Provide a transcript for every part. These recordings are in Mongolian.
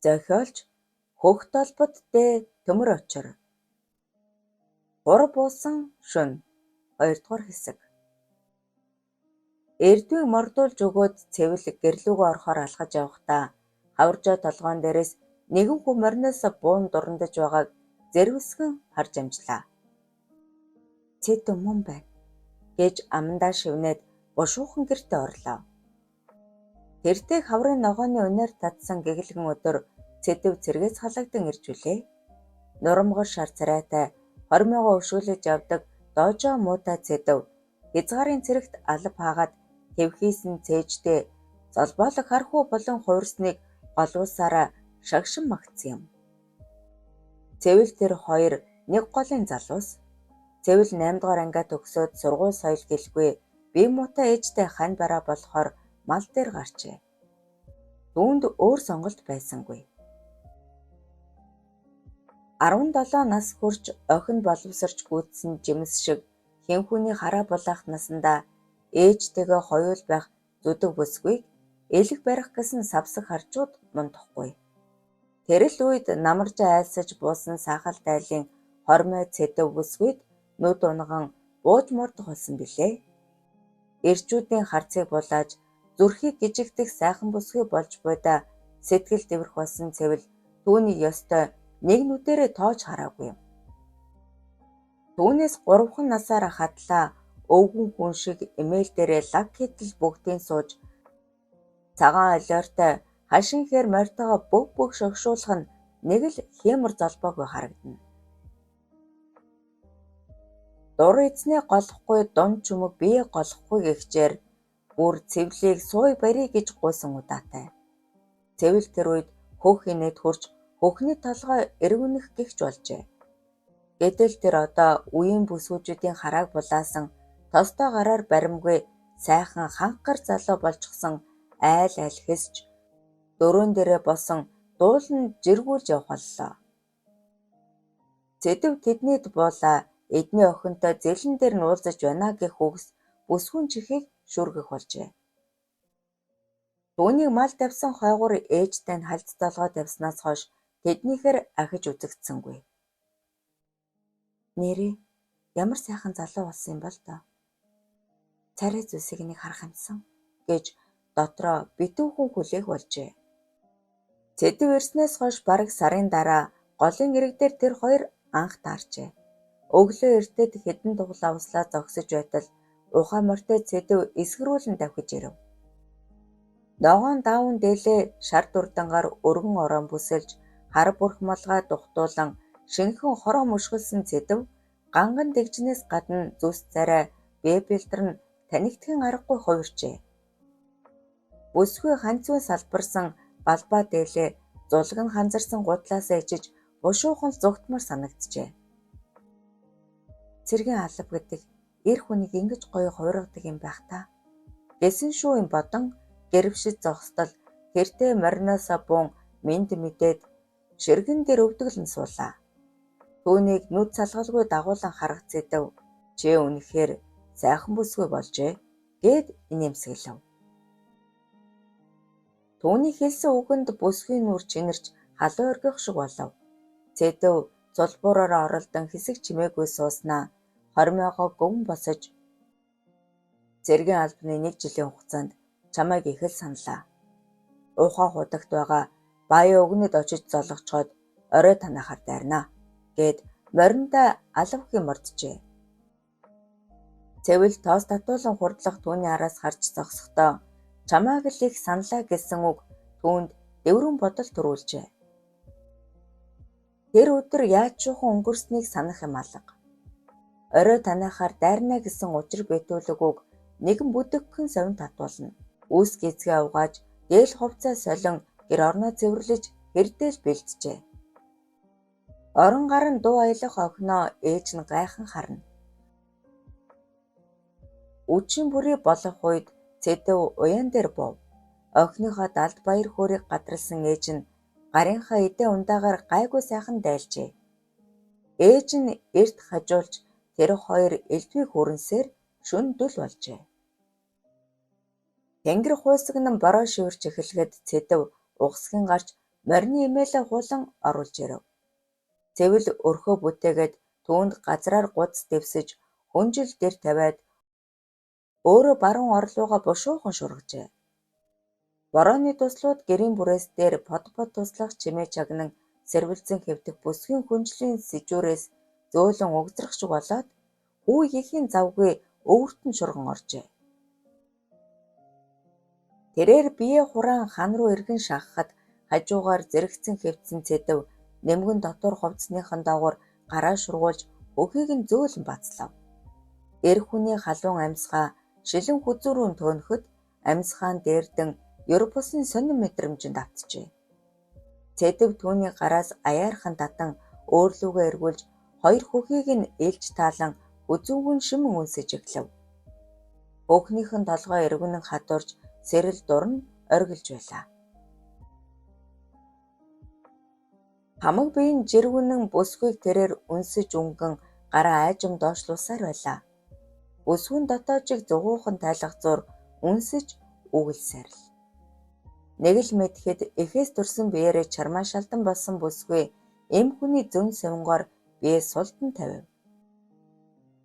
Зохиолч Хөх толбод дэ төмөр очир. Гур буусан шөнө 2-р хэсэг. Эрдвийг мордуулж өгөөд цэвэл гэрлүүгөө орохоор алхаж явахдаа хаваржаа толгоон дээрээс нэгэн хүн мориноос буун дурандаж байгааг зэрвэсгэн харж амжлаа. Цэдэв мөн байна гэж амандаа шивнээд бушуухан гэртээ орлоо. Тэртээ хаврын ногооны үнээр татсан гэглэгэн өдөр цэдэв цэргээс халагдан ирж үлээ. Нурамгар шар царайтай хормойгоо өшгөлөж явдаг доожоо муутай цэдэв хязгаарын цэрэгт алав хаагаад тэвхийсэн цээждээ золбоолог хархуу болон хувирсныг голуусаараа шагшин магтсан юм. Цэвэл тэр хоёр нэг голын залуус. Цэвэл 8 дугаар ангиа төгсөөд сургууль соёл гэлгүй бие муутай ээжтэй хань бараа болохоор мал дээр гарчээ. Түүнд өөр сонголт байсангүй. 17 нас хүрч охин боловсрч гүйцсэн жимс шиг хэн хүний хараа булаах насандаа ээжтэйгээ хоёул байх зүдэг бүсгүйг элэг барих гэсэн савсаг харчууд мундахгүй. Тэрэл үед намарж айлсаж буусан сахал дайлын хормой цэдэв бүсгүйд нүд унган бууж мордох болсон билээ. Эрчүүдийн харцыг булааж зүрхийг гжигдэх сайхан бүсгүй болж буйдаа сэтгэл дэврэх болсон цэвэл түүний ёстой нэг нүдэрээ тоож хараагүй юм. Түүнээс 3 насаараа хадлаа өвгөн хүн шиг эмээл дээрээ лаг хийтэл бүгдийн сууж цагаан олиортой хашинхээр морьтойгоо бүх шогшуулах нь нэг л хэмэр золбоогүй харагдана. Дур эзнээ голохгүй дунд чүмэг бие голохгүй гэгчээр бүр цэвлийг сууй барий гэж гуйсан удаатай. Цэвэл тэр үед хөх инээд хурж хөхний толгой эргүнэх гихч болжээ. Гэтэл тэр одоо үеийн бүсгүүчүүдийн харааг булаасан тостой гараар баримгүй сайхан ханхгар залуу болчихсон айл хэсч дөрөөн дээрээ босон дуулан жиргүүлж явах боллоо. Цэдэв тэднийд буулаа эдний охинтой зэлэн дээр нь уулзаж байна гэх үгс бүсгүүн чихийг шүргэх болжээ. Түүнийг мал тавьсан хойгуур ээжтэй нь хальц толгой тавьснаас хойш тэднийхэр ахиж үзэгдсэнгүй. Нэрээ ямар сайхан залуу болсон юм бол доо. Царай зүсийг нэг харах юмсан гэж дотроо битүүхэн хүлээх болжээ. Цэдэв ирснээс хойш бараг сарын дараа голын ирэг дээр тэр хоёр анх таарчээ. Өглөө эртэд хэдэн дуглаа услаа зогсож байтал ухаан морьтой цэдэв эсгэрүүлэн давхиж ирэв. Ногоон даавн дээлээ шар дурдангаар өргөн орон бүсэлж хар бүрх малгай духтуулан шинхэн хороо мушгалсан цэдэв ганган дэгжнээс гадна зүс царай бие бэлтэр нь танигдхийн аргагүй хувирчээ. Бүсгүй ханцвын салбарсан балбаа дээлээ зулган ханзарсан гутлаас ичиж бушуухан зүгтмар санагджээ. Цэргийн алав гэдэг эр хүнийг ингэж гоё хувиргадаг юм байх та. Гэсэн шүү юм бодон гэрвшид зогсдол тэртээ мориноосоо буун мэд мэдээд ширгэн дээр өвдөглөн суулаа. Түүнийг нүд салгалгүй дагуулan харах цэдэв чи үнэхээр сайхан бүсгүй болжээ гэд инээмсэглэв. Түүний хэлсэн үгэнд бүсгүй нүр чинэрч халуун оргих шиг болов. Цэдэв зулбуураар оролдон хэсэг чимээгүй сууснаа хормойгоо гөвн босож цэргийн албаны 1 жилийн хугацаанд чамайг их л саналаа. Ухаан худагт байгаа баяа өгнөд очиж золгочхоод орой танахаар дайрнаа гэд мориндоо алавхын морджээ. Цэвэл тоос татуулан хурдлах түүний араас харж зогсохдоо чамайг л их саналаа гэсэн үг түүнд дэврэн бодол төрүүлжээ. Тэр өдөр яаж чуухан өнгөрснийг санах юм алга. Орой танахаар дайрна гэсэн учир битүүлэг үг нэгэн бүдэгхэн совин татуулна. Үүс гизгээ угааж дээл хувцас солон гэр орноо цэвэрлэж хэрдэл бэлджээ. Орон гарын дуу аялах охиноо ээж нь гайхан харна. Үчин бүрий болох үед цэдэв уян дээр бов. Охиныхоо далд баяр хөөргийг гадралсан ээж нь гарынхаа эдээ ундаагаар гайгүй сайхан дайлжээ. Ээж нь эрт хажуулж тэр хоёр элдвийг хүрэнсээр шүн дүл болжээ. Тэнгэр хуйсагнан бороо шивэрч эхлэхэд цэдэв угсгийн гарч морины эмээлээ хулан оруулж ирэв. Цэвэл өрхөө бүтээгээд түүнд газраар гудас дэвсэж хүнжил дээр тавиад өөрөө баруун орлууга бушуухан шургажээ. Борооны туслууд гэрийн бүрээс дээр под туслах чимээ чагнан сэрвэлзэн хэвдэх бүсгийн хүнжлийн сэжүүрээс зөөлөн угзрах шиг болоод хүү ихийн завгүй өвөртөн шурган оржээ. Тэрээр бие хураан хан руу эргэн шахахад хажуугаар зэрэгцэн хэвдсэн цэдэв нэмгэн дотор хувцсныхан доогуур гараа шургуулж өөхийг нь зөөлөн бацлав. Эр хүний халуун амьсгаа шилэн хүзүүрүүн төөнөхөд амьсгаан дээрдэн ёр бусын сонин мэдрэмжинд автжээ. Цэдэв түүний гараас аяархан татан өөрлөгөө эргүүлж хоёр хөхийг нь элж таалан үзүүгүн шимэн үнсэж эхлэв. Хөөхнийхэн толгой эргэнэн хадуурж сэрэл дурн оргилж байлаа. Хамаг биеийн жиргүнэн бүсгүйг тэрээр үнсэж өнгөн гараа айжим доошлуулсаар байлаа. Бүсгүйн дотоожиг зугуухан тайлгацуур үнсэж үгэлсээр л. Нэг л мэдхэд эхээс төрсөн биеэрээ чармаа шалдан болсон бүсгүй эм хүний зөн савнгоор бие сулдан тавив.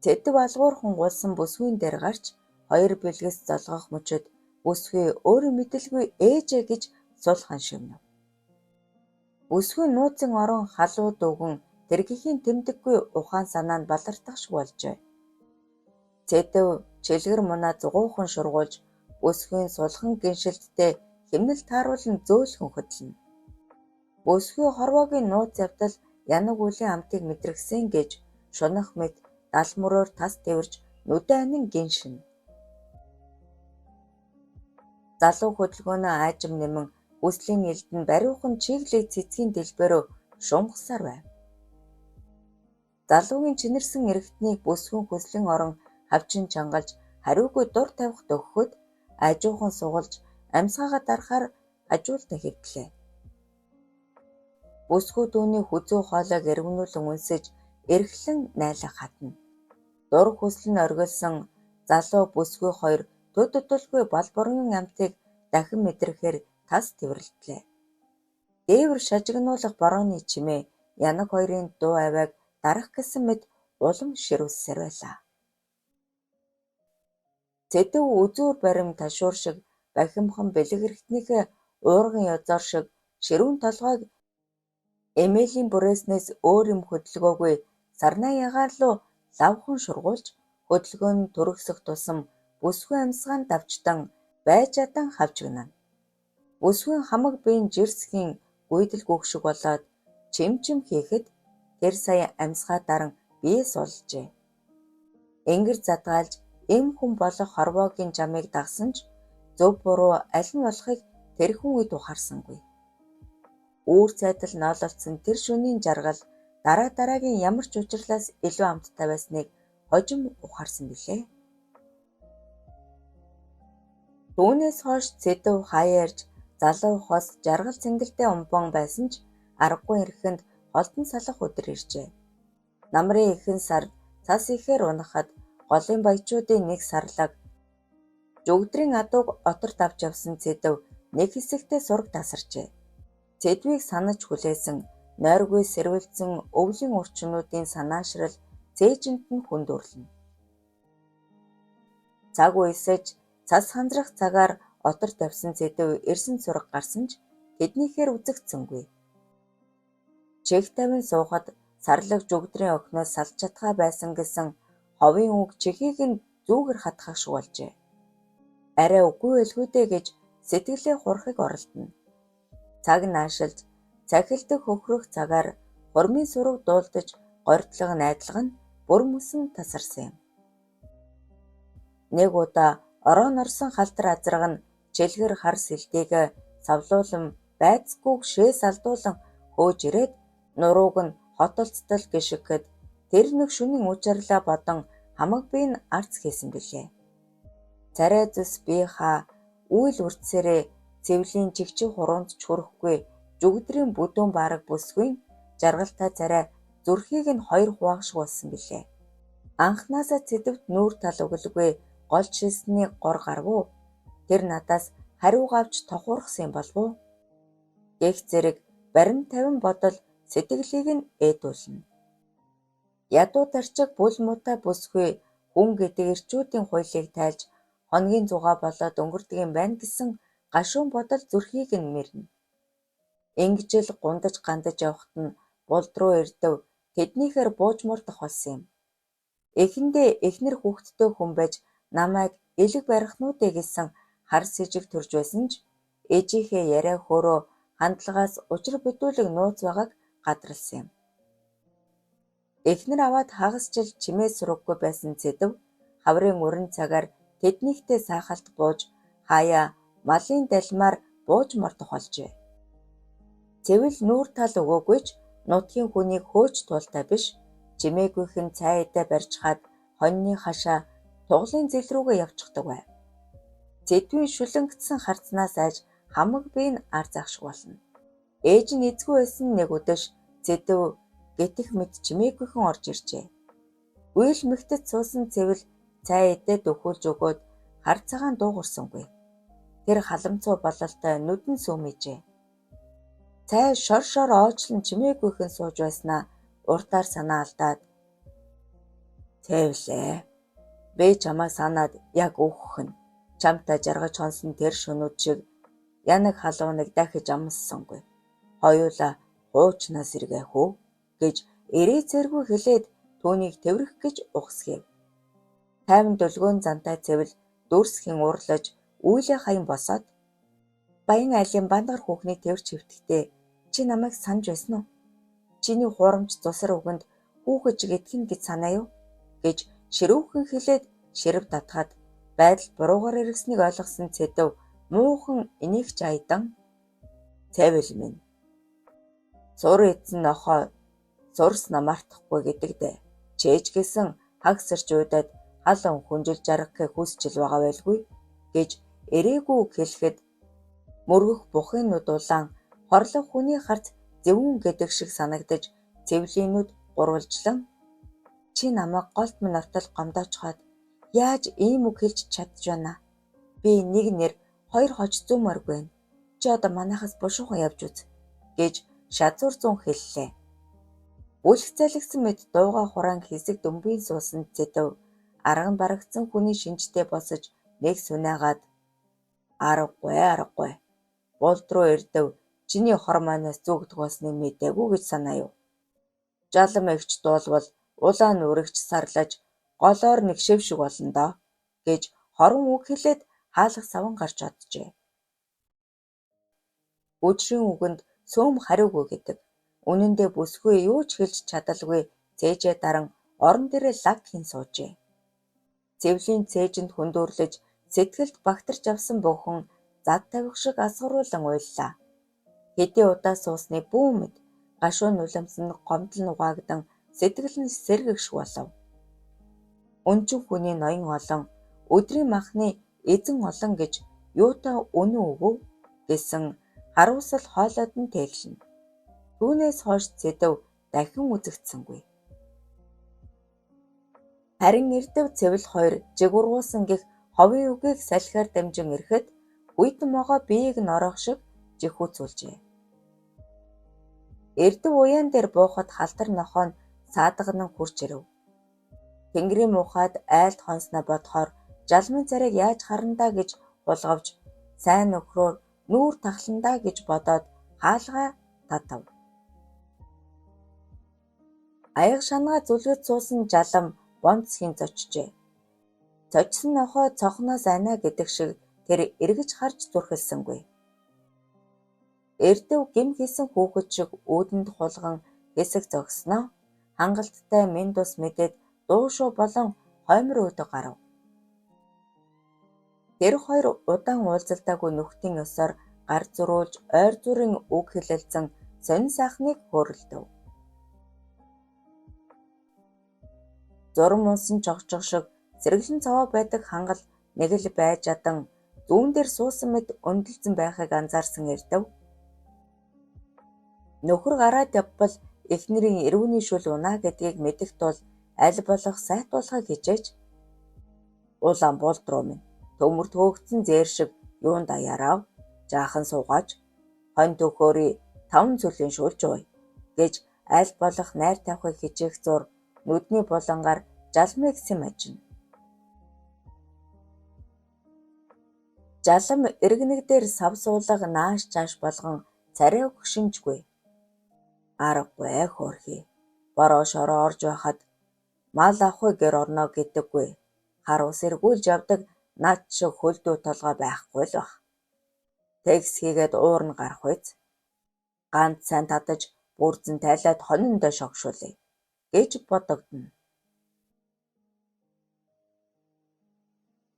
Цэдэв алгуурхан гулсан бүсгүйн дээр гарч хоёр бэлгэс золгох мөчөд бүсгүй өөрөө мэдлгүй ээжээ гэж суулхан шивнэв. Бүсгүй нууцын орон халуу дүүгэн тэргийн тэмдэггүй ухаан санаа нь балардах шиг болжээ. Цэдэв чилгэр мунаа зугуухан шургуулж бүсгүйн сулхан гиншилттэй хэмнэл тааруулан зөөлхөн хөдлөнө. Бүсгүй хорвоогийн нууц явдал янаг үлийн амтыг мэдрэгсэн гэж шунах мэт дал мөрөөр тас тэрж нүдэн анин гиншинэ. Залуу хөдөлгөөнөө аажим нэмэн үслийн элдэн бариухан чиглэг цэцгийн дэлбэрөө шумгасаар байв. Залуугийн чинэрсэн эрэгтнийг бүсгүйн хүслийн орон хавчин чангалж хариугүй дур тавих төгөхөд ажуухан сугалж амьсгаагаа дарахаар хажуулдан хэвтлээ. Бүсгүй түүний хүзүү хоолойг эргэнүүлэн үнсэж эрхлэн найлах хатна. Дур хүсэл нь оргилсон залуу бүсгүй хоёр төдөлгүй бол борон амтыг дахин мэдрэхээр тас тэрвэрлэлээ. Дээвэр шажигнуулах борооны чимээ янаг хоёрын дуу авиаг дарах гэсэн мэт улам ширүүлсээр байлаа. Цэдэв үзүүр барим ташуур шиг бахимхан бэлэг эрхтнийхээ уурган язоор шиг ширүүн толгойг эмээлийн бүрээснээс өөр юм хөдөлгөөгүй сарнай ягаан руу лавхан шургуулж хөдөлгөөн нь төрөгсөх тусам бүсгүй амьсгаан давчдан байж адан хавчигнана. Бүсгүйн хамаг биеийн жирсхийн гүйдэл гүөх шиг болоод чимчим хийхэд тэр сая амьсгаа даран бие сулжээ. Энгэр задгаалж эм хүн болох хорвоогийн жамыг дагсан ч зөв буруу аль нь болохыг тэрхэн үед ухаарсангүй. Үүр цайтал ноололцсон тэр шөнийн жаргал дараагийн ямар ч учирлаас илүү амттай байсныг хожим ухаарсан билээ. Түүнээс хойш цэдэв хаяарж залуу хос жаргал цэнгэлтэй умбон байсан ч аргагүй эрхэнд холдон салах өдөр иржээ. Намрын эхэн сар цас ихээр унахад голын баячуудын нэг сарлаг жүгдрийн адууг оторт авч явсан цэдэв нэг хэсэгтээ сураг тасарчээ. Цэдвийг санаж хүлээсэн нойргүй сэрвэлзэн өвлийн урчнуудын санаашрал цээжинд нь хүндүрлэнэ. Цаг үесэж цас хандрах цагаар оторт авсан цэдэв ирсэн сураг гарсан ч тэднийхээр үзэгдсэнгүй. Чих тавин суухад сарлаг жүгдрийн охноос салж чадхаа байсан гэсэн ховын үг чихийг нь зүүгэр хатгах шиг болжээ. Арай үгүй байлгүй дээ гэж сэтгэлээ хурахыг оролдоно. Цаг наашилж цахилдаг хөхрөх цагаар хурмын сураг дуулдаж горьдлого найдлага нь бүр мөсөн тасарсан юм. Нэг удаа ороон орсон халтар азраг нь чилгэр хар сэлдийг савлуулан байцгүйг шээс алдуулан хөөж ирээд нурууг нь хотолцтол гიშгэхэд тэр нэг шөнийн учирлаа бодон хамаг бие нь арц хийсэн билээ. Царай зүс бие хаа үйл үрдсээрээ цэвлийн чигчиг хуруунд ч хүрэхгүй жүгдрийн бүдүүн бараг бүсгүй жаргалтай царай зүрхийг нь хоёр хуваах шиг болсон билээ. Анхнаасаа цэдэвт нүүр тал өглөгүй гол шилсний гор гарвуу тэр надаас хариуг авч тохуурхсан юм болов уу? Гэх зэрэг баримт тавин бодол сэтгэлийг нь ээдүүлнэ. Ядуу тарчиг бүл муутай бүсгүй хүн гэдэг эрчүүдийн хуулийг тайлж хоногийн зугаа болоод өнгөрдөг юм байна гэсэн гашуун бодол зүрхийг нь мэрнэ. Ингэж л гундаж гандаж явхад нь булд руу ирдэв тэднийхээр бууж мурдах болсон юм. Эхэндээ эхнэр хүүхэдтэй хүн байж намайг элэг барих нүдэ гэсэн хар сэжиг төрж байсан ч ээжийнхээ яриа хөөрөө хандлагаас учир битүүлэг нууц байгааг гадралсан юм. Эхнэр аваад хагасчил чимээ сураггүй байсан зэдэв хаврын өрн цагаар тэднийхтэй сайхалт бууж хаяа малын далмаар бууж мордох болжээ. Цэвэл нүүр тал өгөөгүй ч нутгийн хүнийг хөөж туултай биш чимээгүйх нь цай идэ барьж хаад хоньны хашаа тугалын зэл рүүгээ явчихдаг байв. Зэдвийн шүлэнгдсэн харцнаас айж хамаг бие нь ар заах шиг болно. Ээж нь эзгүй байсан нэг өдөш зэдэв гитэх мэд чимээгүйхэн орж иржээ. Үйл мэгтэд суусан цэвэл цай идэ дөхүүлж өгөөд хар цагаан дуугарсангүй. Тэр халамцуу бололтой нүдэн сүмэжээ. Цай шор шор оочлон чимээгүйхэн сууж байснаа уртаар санаа алдаад "Цэвлээ. Би чамаа санаад яг өөхөх нь. Чамтай жаргаж хонсон тэр шөнүүд шиг янаг халууныг дахиж амссангүй. Хоёулаа хуучнаас сэргээх үү" гэж эрээ зэргүй хэлээд түүнийг тэврэх гэж ухсгэв. Тайван дөлгөөн зантай цэвэл дүрсхийн урлаж үйлээ хаян босоод "Баян айлын бандгар хүүхнийг тэрч хөвтгтээ чи намайг санаж байсан уу? Чиний хуурамч цусар өгөнд хүүхэд чиг итгэнэ гэж санаа юу?" гэж ширүүхэн хэлээд ширв татхад байдал буруугаар эргэснийг ойлгосон цэдэв муухан инээгч аядан "Цэвэл минь. Сур эзэн нохоо сурсна мартахгүй гэдэг дээ. Чээж гэсэн хагсарч уйдаад халуун хүнжил жаргахыг хүсчил байгаа байлгүй" гэж эрээгүй хэлэхэд мөргөх бухын нүд улаан хорлох хүний харц зэвүүн гэдэг шиг санагдаж цэвлийн нүд гурвалжлан "Чи намайг голт минь ортол гомдоочхоод яаж ийм үг хэлж чадж байна? Би нэг нэр хоёр хож зүүмээргүй байна. Чи одоо манайхаас бушуухан явж үз" гэж шазуур зүүн хэллээ. Үлх залгсан мэд дууга хураан хэсэг дөмбийн суусан зэдэв арга нь барагдсан хүний шинжтэй босож нэг сүнээгаад "Аргагүй. Булд руу ирдэв чиний хор манаас зүгдэх болсныг мэдээгүй гэж санаа юу? Жалам эгч дуулвал улаан үрэгч сарлаж голоор нэг шив шиг болно доо" гэж хорон үг хэлээд хаалга саван гарч оджээ. Өдрийн үгэнд сөөм хариугүй гэдэг. Үнэн дээр бүсгүй юу ч хэлж чадалгүй цээжээ даран орон дээрээ лаг хийн суужээ. Цэвлийн цээжинд хүндүүрлэж сэтгэлд багтарч авсан бүхэн зад тавих шиг асгаруулан уйллаа. Хэдий удаа суусны бүү мэд гашуун нулимсан гомдол нугаагдан сэтгэл нь сэргэх шиг болов. Өнчин хүний ноён олон өдрийн махны эзэн олон гэж юутай үнэн өгөв гэсэн харуулсал хоолойд нь тэглэнэ. Түүнээс хойш зэдэв дахин үзэгдсэнгүй. Харин эрдэв цэвэл хоёр жиг ургуулсан гих ховын үгийг салхиар дамжин ирэхэд хүйтэн могоо биеийг нь ороох шиг жихүүцүүлжээ. Эрдэв уяан дээр буухад халтар нохоо нь саадган нь хурж ирэв. Тэнгэрийн мухад айлд хонсноо бодохоор жалмын царайг яаж харандаа гэж хулгавж сайн нөхрөөр нүүр тахландаа гэж бодоод хаалгаа татав. Аяг шангаа зүлгэд суусан жалам бонцхийн зочжээ. Цочсон нохой цохноос айна гэдэг шиг тэр эргэж харж зүрхэлсэнгүй. Эрдэв гим хийсэн хүүхэд шиг үүдэнд хулган хэсэг зогсноо хангалттай минь тус мэдээд дуушуу болон хоймор өдө гарав. Тэр хоёр удаан уулзалтаагүй нүхтийн ёсоор гар зуруулж ойр зүрийн үг хэлэлцэн сонин сайхныг хөөрөлдөв. Зурм унсан чогчог шиг сэргэлэн цаваа байдаг хангал нэг л байж адан зүүн дээр суусан мэт өндөлцөн байхыг анзаарсан эрдэв. Нөхөр гараад явбал эхнэрийн эрүүний шүл унаа гэдгийг мэдэх тул аль болох сайтуулахыг хичээж улаан булд руу минь төмөр төөгцөн зээр шиг юунд аяарав жаахан суугаач хонь төхөөрий 5 зүйлийн шүүлж уй гэж аль болох найр тавихыг хичээх зур нүдний булангаар жалмыг сэмэжнэ. Жалам эргэнэг дээр сав суулга нааш чааш болгон царай өгөх шинжгүй. Аргагүй хөөрхий. Бороо шороо орж байхад мал авахгүй гэр орно гэдэггүй. Хар ус эргүүлж явдаг над шиг хөлдөө толгой байхгүй л бах. Тэгс хийгээд уур нь гарах үз. Ганц сайн татаж бүрдэн тайлаад хониндоо шогшуулъя гэж бодогдно.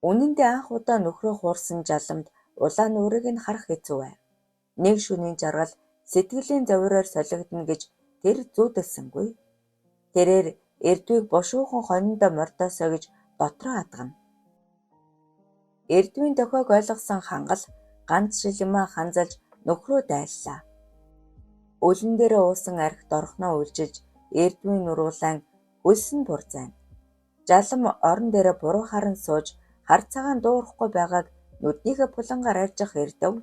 Үнэн дээр анх удаа нөхрөө хуурсан жаламд улаан нүрийг нь харах хэцүү байв. Нэг шөнийн жаргал сэтгэлийн завираар солигдно гэж тэр зүүдэлсэнгүй. Тэрээр эрдвийг бошуухан хониндоо мордосоо гэж дотроо хадгана. Эрдвийн дохиог ойлгосон хангал ганц шилмээ ханзалж нөхрөө дайллаа. Өлөн дээрээ уусан архид орхноо үлжилж эрдвийн нуруулан хөлсөн бурзайн. Жалам орон дээрээ буруу харан сууж хар цагаан дуурахгүй байгааг нүднийхээ булангаар арьжих эрдэв.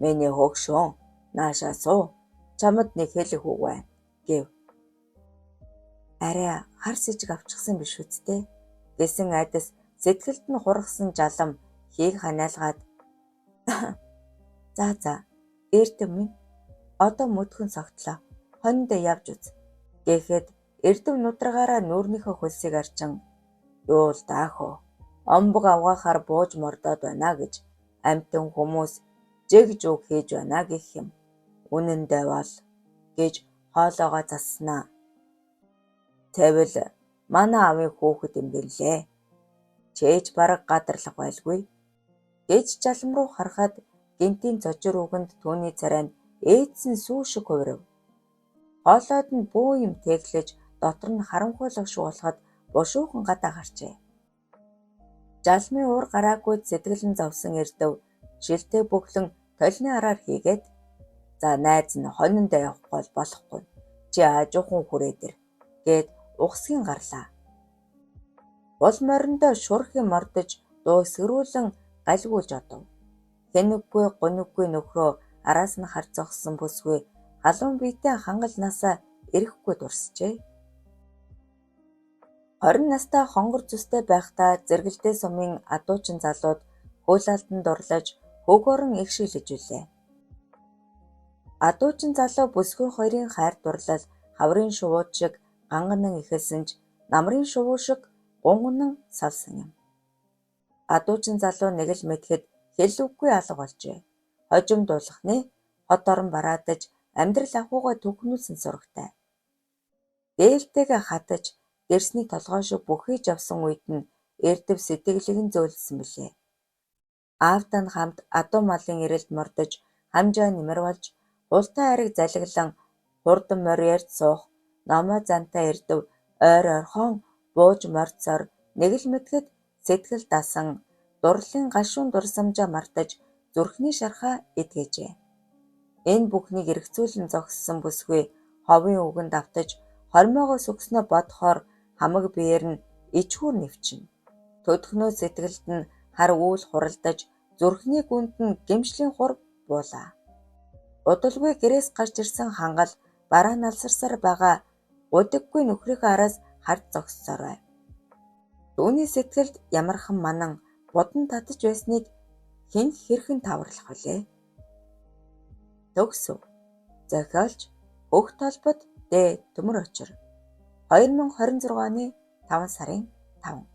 Миний хөөгшөө наашаа суу. Чамд нэг хэлэх үг байна гэв. Арай хар сэжиг авчихсан биш үсттэй гэсэн айдас сэтгэлд нь хургасан жалам хийг ханиалгаад за эрдэв минь одоо мөдгөн согтлоо хониндоо явж үз гэхэд эрдэв нудрагаараа нүүрнийхөө хөлсийг арчин юу л даахөө омбог авгаахаар бууж мордоод байна гэж амтэн хүмүүс жигж үг хийж байна гэх юм. Үнэндээ бол гэж хоолоогоо заснаа. Тэвэл манай аавын хүүхэд юм бэлээ. Чээж бараг гадарлах байлгүй гэж жалам руу харахад гинтийн цочор үгэнд түүний царайнд ээдсэн сүү шиг хувирав. Хоолойд нь бүү юм тэглэж дотор нь харанхуйлах шуулахад бушуухан гадаа гарчээ. Жалмын уур гараагүй сэтгэлэн зовсон эрдэв шилтэй бөглөн толны араар хийгээд за найз нь хониндоо явахгүй болохгүй чи аажуухан хүрээ дэр гээд ухсгийн гарлаа. Бол мориндоо шурхи мордож дуусгэрүүлэн галгуулж одов. Хэнэггүй гуниггүй нөхрөө араас нь харж зогссон бүсгүй халуун биетэй хангал насаа эрэхгүй дурсжээ. 20 настай хонгор зүстэй байхдаа зэргэлдээ сумын адуучин залууд хөл алдан дурлаж хөөгөөрөн их шиглэжүүлээ. Адуучин залуу бүсгүй хоёрын хайр дурлал хаврын шувууд шиг ганганан ихэлсэн ч намрын шувуу шиг гунган салсан юм. Адуучин залуу нэг л мэдхэд хэллэггүй алга болжээ. Хожим дуулахны хот орон бараадаж амьдрал ахуйгаа түгнүүлсэн сурагтай. Дээлтэйгээ хатаж дэрсний толгой шиг бүхийж авсан үед нь эрдэв сэтгэлийг нь зөөлсөн билээ. Аавтай нь хамт адуу малын ирэлд мордож хамжаа нэмэр болж хултай хайрыг залглан хурдан морь ярьж суух номоо зантай эрдэв ойр орхон бууж мордсоор нэг л мэдхэд сэтгэл дасан дурлалын гашуун дурсамжаа мартаж зүрхний шархаа эдгэжээ. Энэ бүхнийг эргцүүлэн зогссон бүсгүй ховын үгэнд автаж хормоогоос өгснөө бодохоор хамаг биеэр нь ичхүүр нэвчинэ. Төдхнөө сэтгэлд нь хар үйл хуралдаж зүрхний гүнд нь гэмшлийн хур буулаа. Удалгүй гэрээс гарч ирсэн хангал бараа налсарсаар байгаа удаггүй нөхрийнхөө араас харж зогссоор байв. Түүний сэтгэлд ямархан манан бодон татаж байсныг хэн хэрхэн таварлах вүлээ? Төгсөв. Зохиолч Хөх толбот Д. Төмөр Очир 2026 оны 5 сарын 5